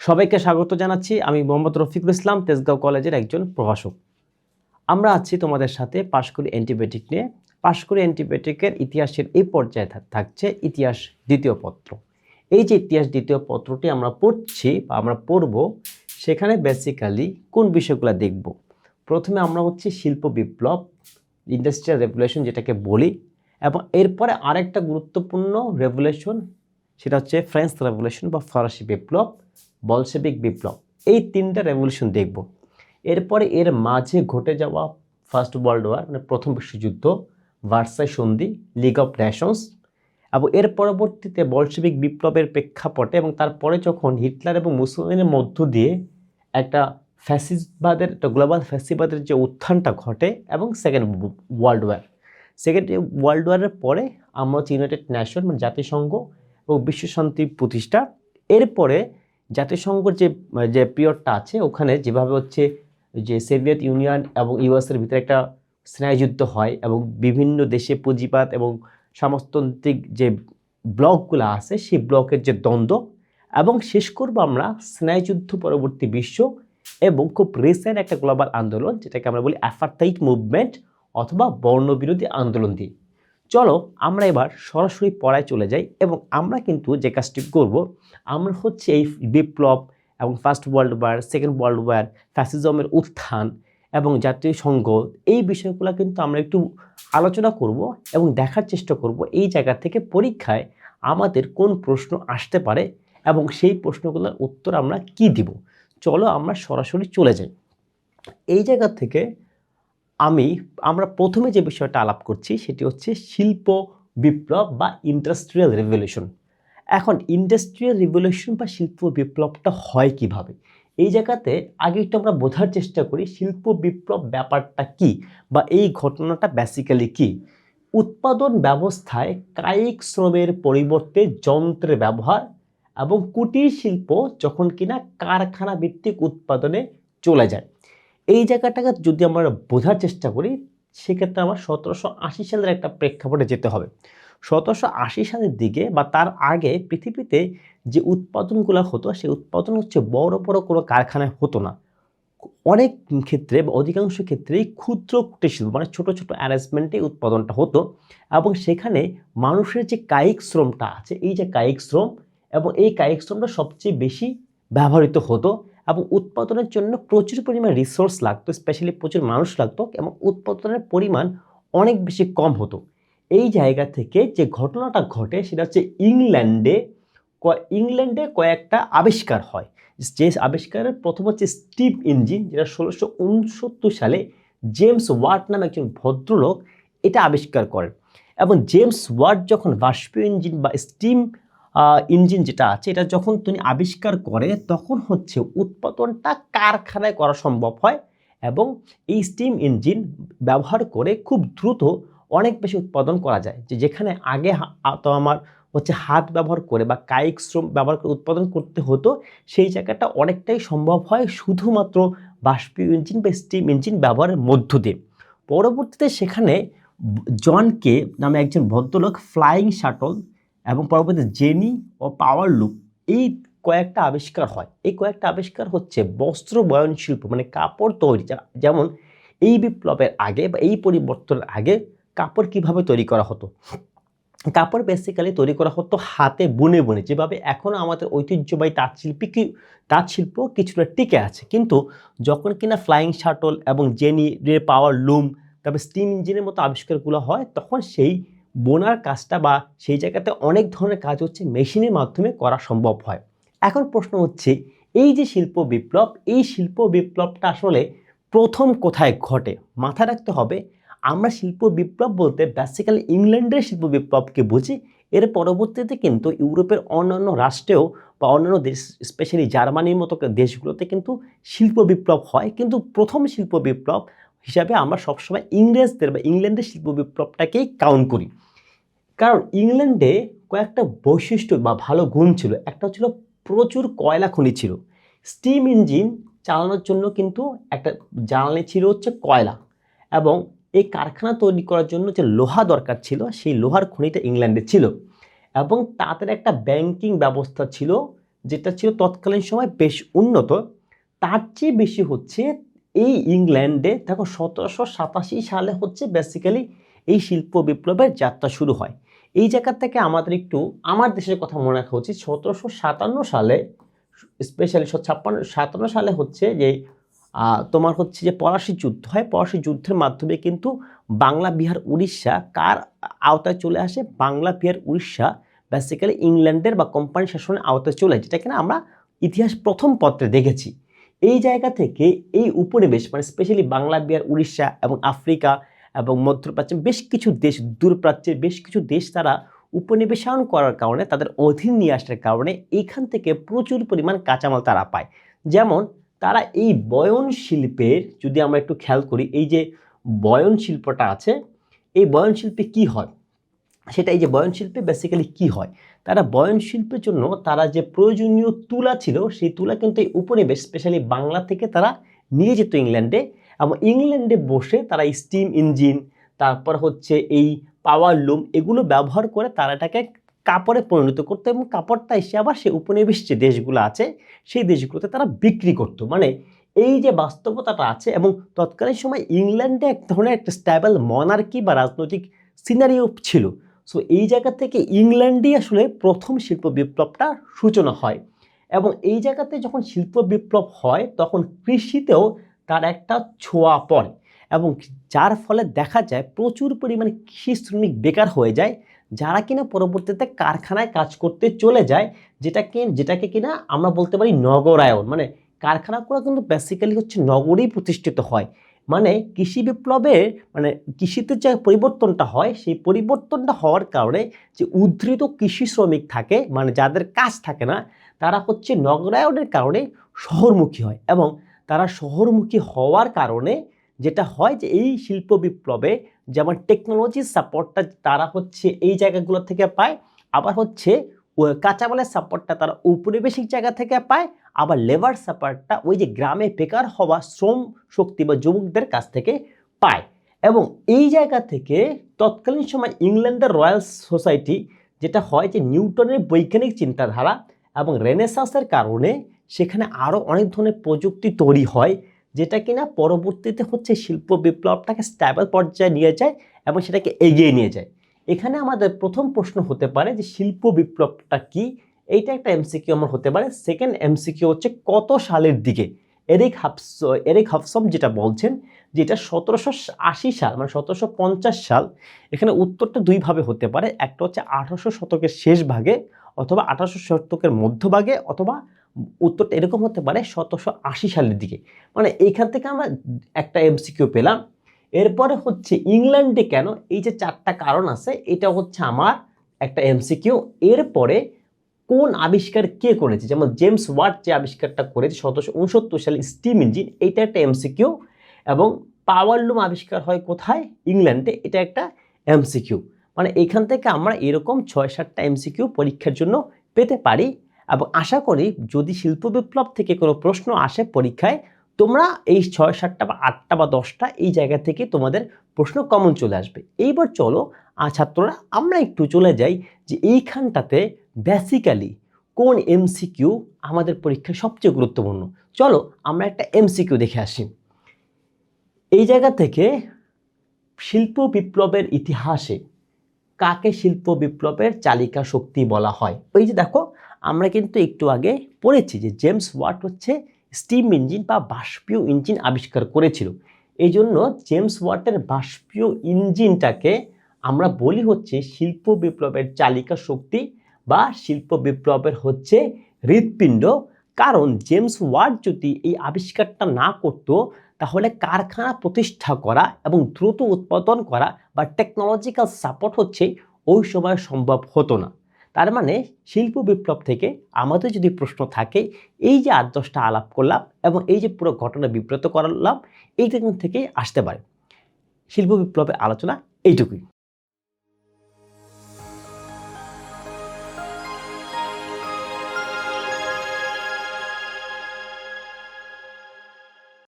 সবাইকে স্বাগত জানাচ্ছি। আমি মোহাম্মদ রফিকুল ইসলাম, তেজগাঁও কলেজের একজন প্রভাষক। আমরা আছি তোমাদের সাথে পাশকুড়ি অ্যান্টিবায়োটিক নিয়ে। পাশকুড়ি অ্যান্টিবায়োটিকের ইতিহাসের এই পর্যায়ে থাকছে ইতিহাস দ্বিতীয় পত্র। এই যে ইতিহাস দ্বিতীয় পত্রটি আমরা পড়ছি বা আমরা পড়ব, সেখানে বেসিক্যালি কোন বিষয়গুলো দেখব। প্রথমে আমরা হচ্ছে শিল্প বিপ্লব, ইন্ডাস্ট্রিয়াল রেভলিউশন যেটাকে বলি, এবং এরপরে আরেকটা গুরুত্বপূর্ণ রেভলিউশন, সেটা হচ্ছে ফ্রেঞ্চ রেভলিউশন বা ফরাসি বিপ্লব, বলশেভিক বিপ্লব। এই তিনটা রেভলিউশন দেখব। এরপরে এর মাঝে ঘটে যাওয়া ফার্স্ট ওয়ার্ল্ড ওয়ার মানে প্রথম বিশ্বযুদ্ধ, ভার্সাই সন্ধি, লিগ অফ নেশনস, এবং এর পরবর্তীতে বলশেভিক বিপ্লবের প্রেক্ষাপটে এবং তারপরে যখন হিটলার এবং মুসলিনের মধ্য দিয়ে একটা ফ্যাসিবাদের, একটা গ্লোবাল ফ্যাসিবাদের যে উত্থানটা ঘটে, এবং সেকেন্ড ওয়ার্ল্ড ওয়ারের পরে আমরা হচ্ছে ইউনাইটেড নেশন মানে জাতিসংঘ এবং বিশ্বশান্তি প্রতিষ্ঠা। এরপরে জাতিসংঘের যে পিরিয়ডটা আছে, ওখানে যেভাবে হচ্ছে যে সোভিয়েত ইউনিয়ন এবং ইউএসের ভিতরে একটা স্নায়ুযুদ্ধ হয় এবং বিভিন্ন দেশে পুঁজিবাদ এবং সমাজতান্ত্রিক যে ব্লকগুলো আছে সেই ব্লকের যে দ্বন্দ্ব, এবং শেষ করবো আমরা স্নায়ুযুদ্ধ পরবর্তী বিশ্ব এবং খুব রিসেন্ট একটা গ্লোবাল আন্দোলন যেটাকে আমরা বলি অ্যাপার্থাইড মুভমেন্ট অথবা বর্ণবিরোধী আন্দোলন দিয়ে। চলো আমরা এবার সরাসরি পড়ায় চলে যাই, এবং আমরা কিন্তু যে কাজটি করব, আমরা হচ্ছে এই বিপ্লব এবং first world war, second world war, ফ্যাসিজমের উত্থান এবং জাতীয় সংঘ, এই বিষয়গুলো কিন্তু আমরা একটু আলোচনা করব এবং দেখার চেষ্টা করব এই জায়গা থেকে পরীক্ষায় আমাদের কোন প্রশ্ন আসতে পারে এবং সেই প্রশ্নগুলোর উত্তর আমরা কি দিব। চলো আমরা সরাসরি চলে যাই। এই জায়গা থেকে আমরা প্রথমে যে বিষয়টা আলাপ করছি সেটি হচ্ছে শিল্প বিপ্লব বা ইন্ডাস্ট্রিয়াল রেভলিউশন। এখন ইন্ডাস্ট্রিয়াল রেভলিউশন বা শিল্প বিপ্লবটা হয় কিভাবে, এই জায়গাতে আগে একটু আমরা বোঝার চেষ্টা করি শিল্প বিপ্লব ব্যাপারটা কি বা এই ঘটনাটা বেসিক্যালি কি। উৎপাদন ব্যবস্থায় কায়িক শ্রমের পরিবর্তে যন্ত্রের ব্যবহার এবং কুটির শিল্প যখন কিনা কারখানা ভিত্তিক উৎপাদনে চলে যায়, এই জায়গাটাকে যদি আমরা বোঝার চেষ্টা করি, সেক্ষেত্রে আমার 1780 সালের একটা প্রেক্ষাপটে যেতে হবে। 1780 সালের দিকে বা তার আগে পৃথিবীতে যে উৎপাদনগুলো হতো, সেই উৎপাদন হচ্ছে বড় বড় কোনো কারখানায় হতো না। অনেক ক্ষেত্রে বা অধিকাংশ ক্ষেত্রেই ক্ষুদ্র কুটির শিল্প মানে ছোট ছোট অ্যারেঞ্জমেন্টে উৎপাদনটা হতো, এবং সেখানে মানুষের যে কায়িক শ্রমটা আছে, এই যে কায়িক শ্রম, এবং এই কায়িক শ্রমটা সবচেয়ে বেশি ব্যবহৃত হতো, এবং উৎপাদনের জন্য প্রচুর পরিমাণ রিসোর্স লাগতো, স্পেশালি প্রচুর মানুষ লাগতো, এবং উৎপাদনের পরিমাণ অনেক বেশি কম হতো। এই জায়গা থেকে যে ঘটনাটা ঘটে সেটা হচ্ছে ইংল্যান্ডে কয়েকটা আবিষ্কার হয়। যে আবিষ্কারের প্রথম হচ্ছে স্টিম ইঞ্জিন, যেটা 1669 সালে জেমস ওয়াট নামে একজন ভদ্রলোক এটা আবিষ্কার করেন। এবং জেমস ওয়াট যখন বাষ্পীয় ইঞ্জিন বা স্টিম ইঞ্জিন যেটা আছে এটা যখন তিনি আবিষ্কার করে, তখন হচ্ছে উৎপাদনটা কারখানায় করা সম্ভব হয়, এবং এই স্টিম ইঞ্জিন ব্যবহার করে খুব দ্রুত অনেক বেশি উৎপাদন করা যায়। যেখানে আগে তো আমার হচ্ছে হাত ব্যবহার করে বা কায়িক শ্রম ব্যবহার করে উৎপাদন করতে হতো, সেই জায়গাটা অনেকটাই সম্ভব হয় শুধুমাত্র বাষ্পীয় ইঞ্জিন বা স্টিম ইঞ্জিন ব্যবহারের মধ্য দিয়ে। পরবর্তীতে সেখানে জন কে নামে একজন ভদ্রলোক ফ্লাইং শাটল এবং পরবর্তীতে জেনি ও পাওয়ার লুপ, এই কয়েকটা আবিষ্কার হয়। এই কয়েকটা আবিষ্কার হচ্ছে বস্ত্র বয়ন শিল্প মানে কাপড় তৈরি। যেমন এই বিপ্লবের আগে বা এই পরিবর্তনের আগে কাপড় কিভাবে তৈরি করা হতো, কাপড় বেসিক্যালি তৈরি করা হতো হাতে বুনে বুনে, যেভাবে এখনও আমাদের ঐতিহ্যবাহী তাঁত শিল্প কিছুটা টিকে আছে। কিন্তু যখন কিনা ফ্লাইং শাটল এবং জেনি পাওয়ার লুম, তারপরে স্টিম ইঞ্জিনের মতো আবিষ্কারগুলো হয়, তখন সেই বোনার কাজটা বা সেই জায়গাতে অনেক ধরনের কাজ হচ্ছে মেশিনের মাধ্যমে করা সম্ভব হয়। এখন প্রশ্ন হচ্ছে এই যে শিল্প বিপ্লব, এই শিল্প বিপ্লবটা আসলে প্রথম কোথায় ঘটে। মাথায় রাখতে হবে আমরা শিল্প বিপ্লব বলতে বেসিক্যালি ইংল্যান্ডের শিল্প বিপ্লবকে বুঝি। এর পরবর্তীতে কিন্তু ইউরোপের অন্যান্য রাষ্ট্রেও বা অন্যান্য দেশ, স্পেশালি জার্মানির মতো দেশগুলোতে কিন্তু শিল্প বিপ্লব হয়, কিন্তু প্রথম শিল্প বিপ্লব হিসাবে আমরা সবসময় ইংরেজদের বা ইংল্যান্ডের শিল্প বিপ্লবটাকেই কাউন্ট করি। কারণ ইংল্যান্ডে কয়েকটা বৈশিষ্ট্য বা ভালো গুণ ছিল। একটা ছিল প্রচুর কয়লা খনি ছিল। স্টিম ইঞ্জিন চালানোর জন্য কিন্তু একটা জ্বালানি ছিল হচ্ছে কয়লা, এবং এই কারখানা তৈরি করার জন্য যে লোহা দরকার ছিল সেই লোহার খনিটা ইংল্যান্ডে ছিল, এবং তাদের একটা ব্যাংকিং ব্যবস্থা ছিল যেটা ছিল তৎকালীন সময় বেশ উন্নত, তার চেয়ে বেশি হচ্ছে এই ইংল্যান্ডে দেখো 1787 সালে হচ্ছে বেসিক্যালি এই শিল্প বিপ্লবের যাত্রা শুরু হয়। এই জায়গা থেকে আমাদের একটু আমার দেশের কথা মনে রাখা উচিত। 1757 সালে স্পেশালি 57 সালে হচ্ছে যে তোমার হচ্ছে যে পলাশী যুদ্ধ হয়। পলাশী যুদ্ধের মাধ্যমে কিন্তু বাংলা, বিহার, উড়িষ্যা কার আওতায় চলে আসে? বাংলা, বিহার, উড়িষ্যা বেসিক্যালি ইংল্যান্ডের বা কোম্পানি শাসনের আওতায় চলে আসে, যেটা কিনা আমরা ইতিহাস প্রথম পত্রে দেখেছি। এই জায়গা থেকে এই উপনিবেশ মানে স্পেশালি বাংলা, বিহার, উড়িষ্যা এবং আফ্রিকা এবং মধ্যপ্রাচ্যের বেশ কিছু দেশ, দূরপ্রাচ্যের বেশ কিছু দেশ তারা উপনিবেশায়ন করার কারণে, তাদের অধীন নিয়ে আসার কারণে এইখান থেকে প্রচুর পরিমাণ কাঁচামাল তারা পায়। যেমন তারা এই বয়ন শিল্পের, যদি আমরা একটু খেয়াল করি, এই যে বয়ন শিল্পটা আছে, এই বয়ন শিল্পে কি হয় সেটা, এই যে বয়ন শিল্পে বেসিক্যালি কি হয়, তারা বয়ন শিল্পের জন্য তারা যে প্রয়োজনীয় তুলা ছিল সেই তুলা কিন্তু এই উপনিবেশ স্পেশালি বাংলা থেকে তারা নিয়ে যেত ইংল্যান্ডে, এবং ইংল্যান্ডে বসে তারা স্টিম ইঞ্জিন, তারপর হচ্ছে এই পাওয়ার লুম, এগুলো ব্যবহার করে তারা এটাকে কাপড়ে পরিণত করতো, এবং কাপড়টা এসে আবার সেই উপনিবেশ যে দেশগুলো আছে সেই দেশগুলোতে তারা বিক্রি করতো। মানে এই যে বাস্তবতাটা আছে, এবং তৎকালীন সময় ইংল্যান্ডে এক ধরনের একটা স্ট্যাবল মনার্কি বা রাজনৈতিক সিনারিও ছিল। সো এই জায়গা থেকে ইংল্যান্ডেই আসলে প্রথম শিল্প বিপ্লবটা সূচনা হয়, এবং এই জায়গাতে যখন শিল্প বিপ্লব হয় তখন কৃষিতেও তার একটা ছোঁয়া পড়ে, এবং যার ফলে দেখা যায় প্রচুর পরিমাণে কৃষি শ্রমিক বেকার হয়ে যায়, যারা কিনা পরবর্তীতে কারখানায় কাজ করতে চলে যায়, যেটাকে কিনা আমরা বলতে পারি নগরায়ন। মানে কারখানাগুলো কিন্তু বেসিক্যালি হচ্ছে নগরেই প্রতিষ্ঠিত হয়। মানে কৃষি বিপ্লবে মানে কৃষিতে যে পরিবর্তনটা হয় সেই পরিবর্তনটা হওয়ার কারণে যে উদ্ধৃত কৃষি শ্রমিক থাকে, মানে যাদের কাজ থাকে না, তারা হচ্ছে নগরায়নের কারণে শহরমুখী হয়, এবং তারা শহরমুখী হওয়ার কারণে যেটা হয় যে এই শিল্প বিপ্লবে যেমন টেকনোলজির সাপোর্টটা তারা হচ্ছে এই জায়গাগুলো থেকে পায়, আবার হচ্ছে কাঁচামালের সাপোর্টটা তারা ঔপনিবেশিক জায়গা থেকে পায়, আবার লেবার সাপোর্টটা ওই যে গ্রামে বেকার হওয়া শ্রম শক্তি বা যুবকদের কাছ থেকে পায়। এবং এই জায়গা থেকে তৎকালীন সময় ইংল্যান্ডের রয়্যাল সোসাইটি যেটা হয় যে নিউটনের বৈজ্ঞানিক চিন্তাধারা এবং রেনেসাঁসের কারণে সেখানে আরও অনেক ধরনের প্রযুক্তি তৈরি হয়, যেটা কিনা পরবর্তীতে হচ্ছে শিল্প বিপ্লবটাকে স্ট্যাবল পর্যায়ে নিয়ে যায় এবং সেটাকে এগিয়ে নিয়ে যায়। এখানে আমাদের প্রথম প্রশ্ন হতে পারে যে শিল্প বিপ্লবটা কি, এইটা একটা এমসিকিউ আমার হতে পারে। সেকেন্ড এমসিকিউ হচ্ছে কত সালের দিকে এরিক হবসন যেটা বলছেন যেটা 1780 সাল মানে 1750 সাল। এখানে উত্তরটা দুইভাবে হতে পারে, একটা হচ্ছে 1800 শতকের শেষ ভাগে অথবা 1800 শতকের মধ্যভাগে, অথবা উত্তরটা এরকম হতে পারে 1780 সালের দিকে। মানে এইখান থেকে আমরা একটা এমসিকিউ পেলাম। এরপরে হচ্ছে ইংল্যান্ডে কেন, এই যে চারটা কারণ আছে, এটা হচ্ছে আমার একটা এমসিকিউ। এরপরে কোন আবিষ্কার কে করেছে, যেমন জেমস ওয়াট যে আবিষ্কারটা করেছে 1769 সালে স্টিম ইঞ্জিন, এইটা একটা এমসিকিউ, এবং পাওয়ার লুম আবিষ্কার হয় কোথায়, ইংল্যান্ডে, এটা একটা এমসিকিউ। মানে এখান থেকে আমরা এরকম 6-7টা এমসিকিউ পরীক্ষার জন্য পেতে পারি, এবং আশা করি যদি শিল্প বিপ্লব থেকে কোনো প্রশ্ন আসে পরীক্ষায়, তোমরা এই 6-7টা বা 8টা বা 10টা এই জায়গা থেকে তোমাদের প্রশ্ন কমন চলে আসবে। এইবার চলো ছাত্ররা আমরা একটু চলে যাই যে এইখানটাতে বেসিক্যালি কোন এমসিকিউ আমাদের পরীক্ষায় সবচেয়ে গুরুত্বপূর্ণ। চলো আমরা একটা এমসিকিউ দেখে আসি। এই জায়গা থেকে শিল্প বিপ্লবের ইতিহাসে কাকে শিল্প বিপ্লবের চালিকা শক্তি বলা হয়? ওই যে দেখো আমরা কিন্তু একটু আগে পড়েছি যে জেমস ওয়াট হচ্ছে স্টিম ইঞ্জিন বা বাষ্পীয় ইঞ্জিন আবিষ্কার করেছিল। এই জন্য জেমস ওয়াটের বাষ্পীয় ইঞ্জিনটাকে আমরা বলি হচ্ছে শিল্প বিপ্লবের চালিকা শক্তি বা শিল্প বিপ্লবের হচ্ছে হৃৎপিণ্ড। কারণ জেমস ওয়াট যদি এই আবিষ্কারটা না করতো তাহলে কারখানা প্রতিষ্ঠা করা এবং দ্রুত উৎপাদন করা বা টেকনোলজিক্যাল সাপোর্ট হচ্ছে ওই সময় সম্ভব হতো না। তার মানে শিল্প বিপ্লব থেকে আমাদের যদি প্রশ্ন থাকে, এই যে 8-10টা আলাপ করলাম এবং এই যে পুরো ঘটনা বিব্রত করলাম, এইটা থেকেই আসতে পারে। শিল্প বিপ্লবের আলোচনা এইটুকুই।